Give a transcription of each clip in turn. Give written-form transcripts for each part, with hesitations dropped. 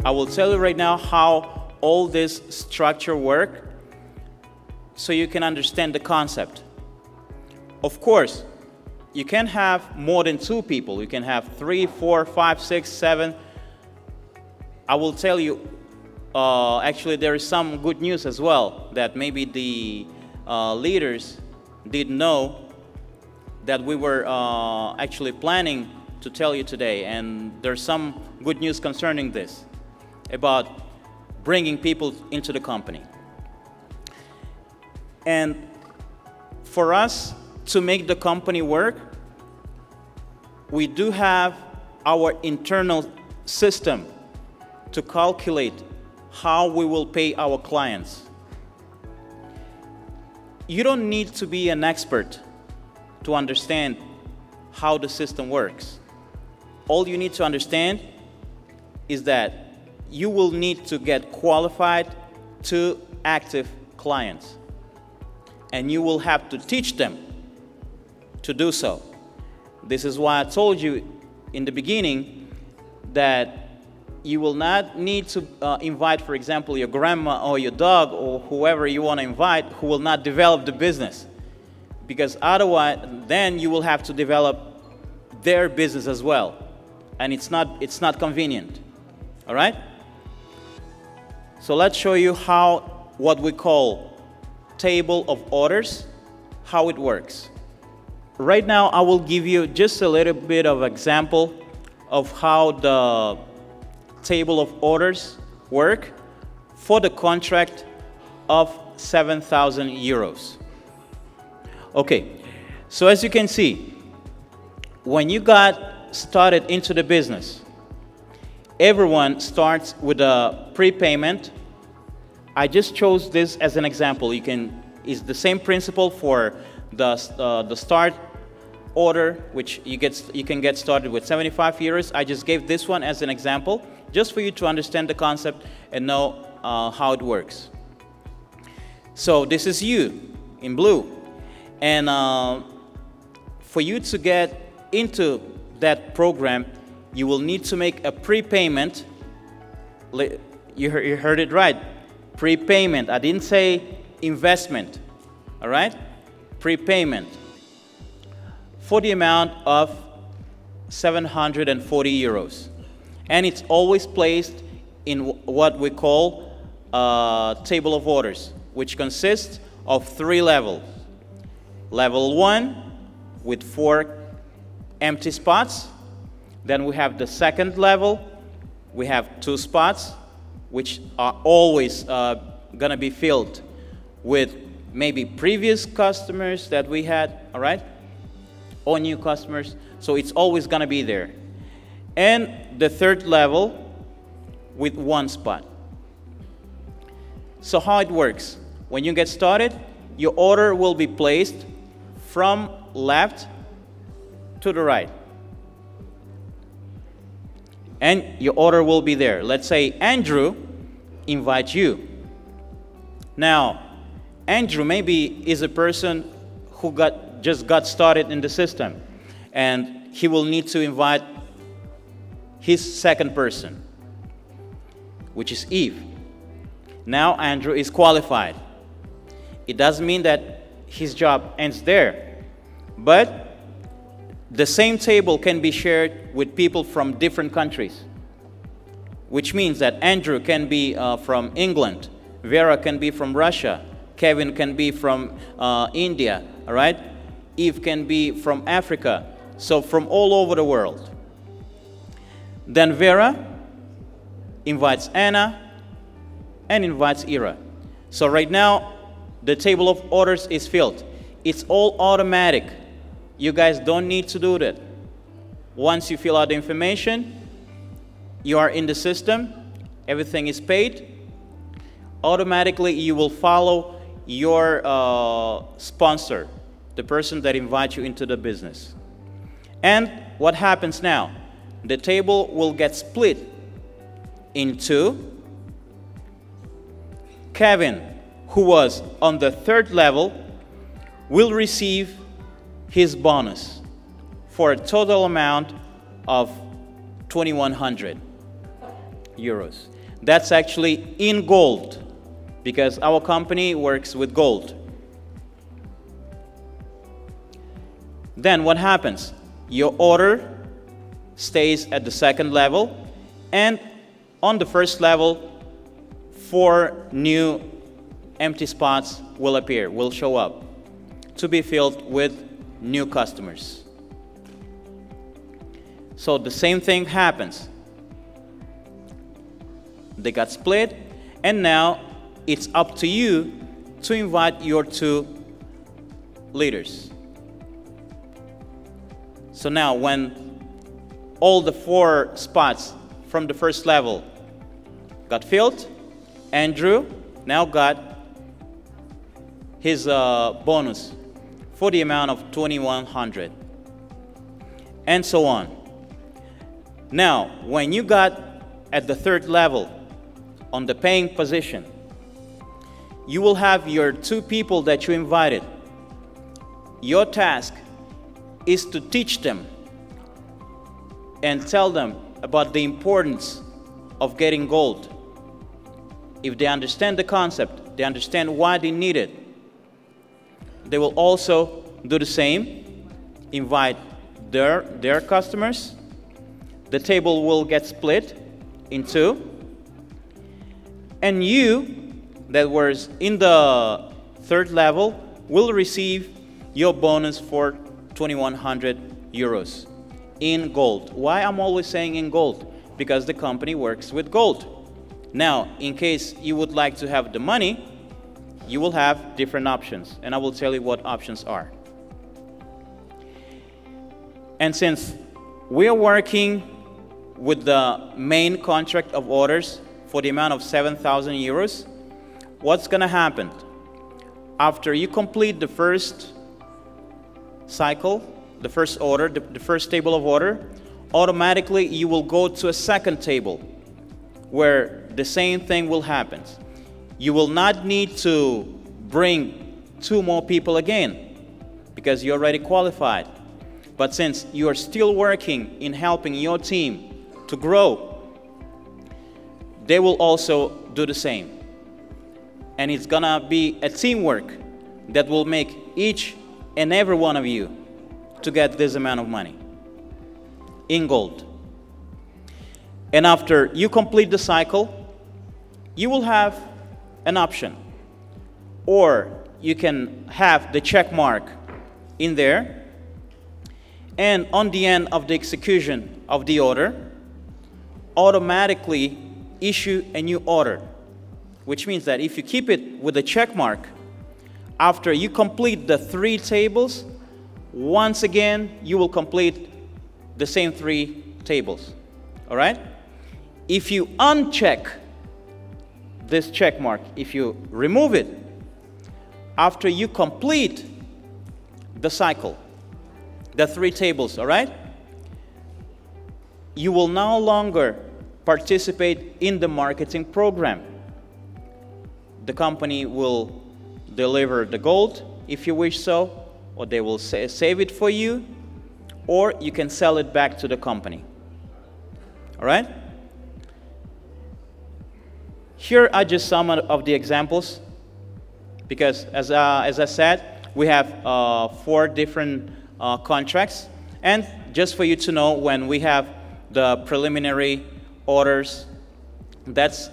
I will tell you right now how all this structure works so you can understand the concept. Of course, you can have more than 2 people. You can have 3, 4, 5, 6, 7. I will tell you, actually there is some good news as well, that maybe the leaders did know that we were actually planning to tell you today. And there's some good news concerning this, about bringing people into the company. And for us to make the company work, we do have our internal system to calculate how we will pay our clients. You don't need to be an expert to understand how the system works. All you need to understand is that you will need to get qualified to active clients, and you will have to teach them to do so. This is why I told you in the beginning that you will not need to invite, for example, your grandma or your dog or whoever you want to invite who will not develop the business, because otherwise then you will have to develop their business as well, and it's not convenient. All right? So let's show you how what we call table of orders, how it works. Right now I will give you just a little bit of example of how the table of orders work for the contract of 7,000 euros. Okay, so as you can see, when you got started into the business, everyone starts with a prepayment. I just chose this as an example. It's the same principle for the start order, which you can get started with 75 euros. I just gave this one as an example, just for you to understand the concept and know how it works. So this is you in blue, and for you to get into that program, you will need to make a prepayment. You heard it right, prepayment. I didn't say investment, all right? Prepayment for the amount of 740 euros. And it's always placed in what we call a table of orders, which consists of 3 levels. Level 1 with 4 empty spots. Then we have the second level. We have 2 spots, which are always gonna be filled with maybe previous customers that we had, all right? Or new customers, so it's always gonna be there. And the third level with 1 spot. So how it works, when you get started, your order will be placed from left to the right. And your order will be there. Let's say Andrew invites you. Now, Andrew maybe is a person who just got started in the system, and he will need to invite his second person, which is Eve. Now Andrew is qualified. It doesn't mean that his job ends there, but the same table can be shared with people from different countries, which means that Andrew can be from England, Vera can be from Russia, Kevin can be from India, all right? Eve can be from Africa, so from all over the world. Then Vera invites Anna and invites Ira. So right now, the table of orders is filled. It's all automatic. You guys don't need to do that. Once you fill out the information, you are in the system, everything is paid. Automatically, you will follow your sponsor, the person that invites you into the business. And what happens now? The table will get split into Kevin, who was on the 3rd level, will receive his bonus for a total amount of 2,100 euros. That's actually in gold, because our company works with gold. Then what happens? Your order stays at the second level, and on the first level, 4 new empty spots will appear, will show up, to be filled with new customers. So the same thing happens. They got split, and now it's up to you to invite your 2 leaders. So now when all the 4 spots from the first level got filled, Andrew now got his bonus for the amount of $2,100, and so on. Now, when you got at the 3rd level on the paying position, you will have your 2 people that you invited. Your task is to teach them and tell them about the importance of getting gold. If they understand the concept, they understand why they need it, they will also do the same, invite their customers. The table will get split in 2, and you that was in the 3rd level will receive your bonus for 2,100 euros in gold. Why I'm always saying in gold? Because the company works with gold. Now, in case you would like to have the money, you will have different options, and I will tell you what options are. And since we are working with the main contract of orders for the amount of 7,000 euros, what's going to happen? After you complete the first cycle, the first order, the first table of order, automatically you will go to a second table where the same thing will happen. You will not need to bring 2 more people again because you're already qualified. But since you are still working in helping your team to grow, they will also do the same. And it's gonna be a teamwork that will make each and every one of you to get this amount of money in gold. And after you complete the cycle, you will have an option, or you can have the check mark in there, and on the end of the execution of the order, automatically issue a new order, which means that if you keep it with a check mark, after you complete the 3 tables, once again you will complete the same 3 tables. All right? If you uncheck this check mark, if you remove it after you complete the cycle, the 3 tables, all right, you will no longer participate in the marketing program. The company will deliver the gold if you wish so, or they will save it for you, or you can sell it back to the company. All right? Here are just some of the examples, because as I said, we have 4 different contracts, and just for you to know, when we have the preliminary orders, that's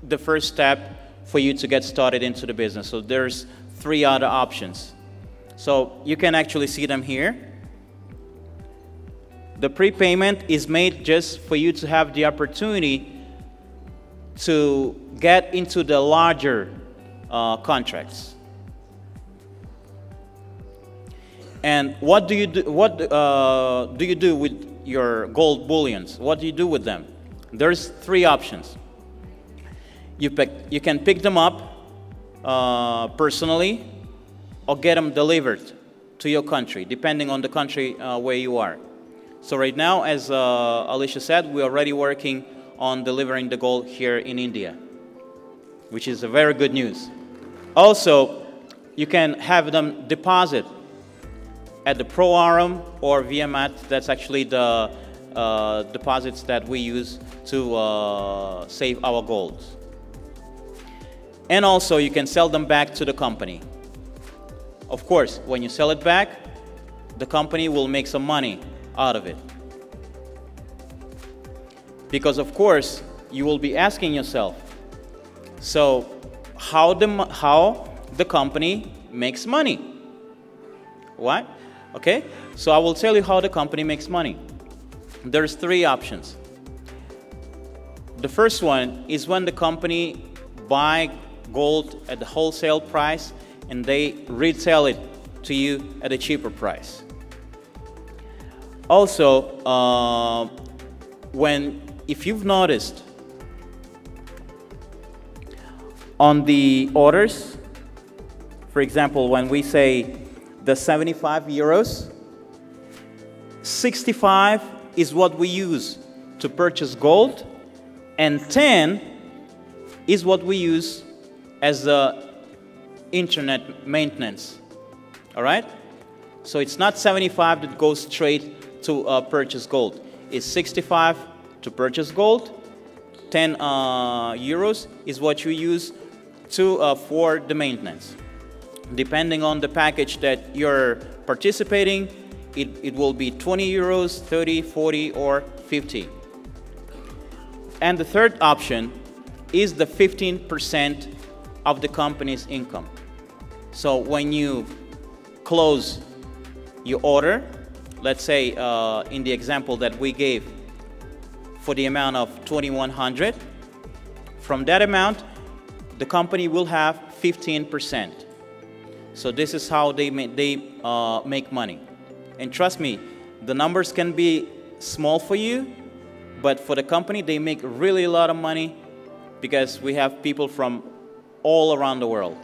the first step for you to get started into the business. So there's 3 other options. So you can actually see them here. The prepayment is made just for you to have the opportunity to get into the larger contracts. And what do you do? What do you do with your gold bullions? What do you do with them? There's 3 options. You can pick them up personally, or get them delivered to your country, depending on the country where you are. So right now, as Alicia said, we're already working on delivering the gold here in India, which is a very good news. Also, you can have them deposit at the Pro Aram or VMAT. That's actually the deposits that we use to save our gold. And also you can sell them back to the company. Of course, when you sell it back, the company will make some money out of it. Because of course, you will be asking yourself, so how the company makes money? What? Okay, so I will tell you how the company makes money. There's three options. The first one is when the company buy gold at the wholesale price and they retail it to you at a cheaper price. Also, if you've noticed on the orders, for example, when we say the 75 euros, 65 is what we use to purchase gold, and 10 is what we use as the internet maintenance. All right? So it's not 75 that goes straight to purchase gold. It's 65 to purchase gold. 10 euros is what you use for the maintenance. Depending on the package that you're participating, it will be 20 euros, 30, 40, or 50. And the third option is the 15% of the company's income. So when you close your order, let's say in the example that we gave for the amount of 2,100, from that amount, the company will have 15%. So this is how they make money. And trust me, the numbers can be small for you, but for the company, they make really a lot of money because we have people from all around the world.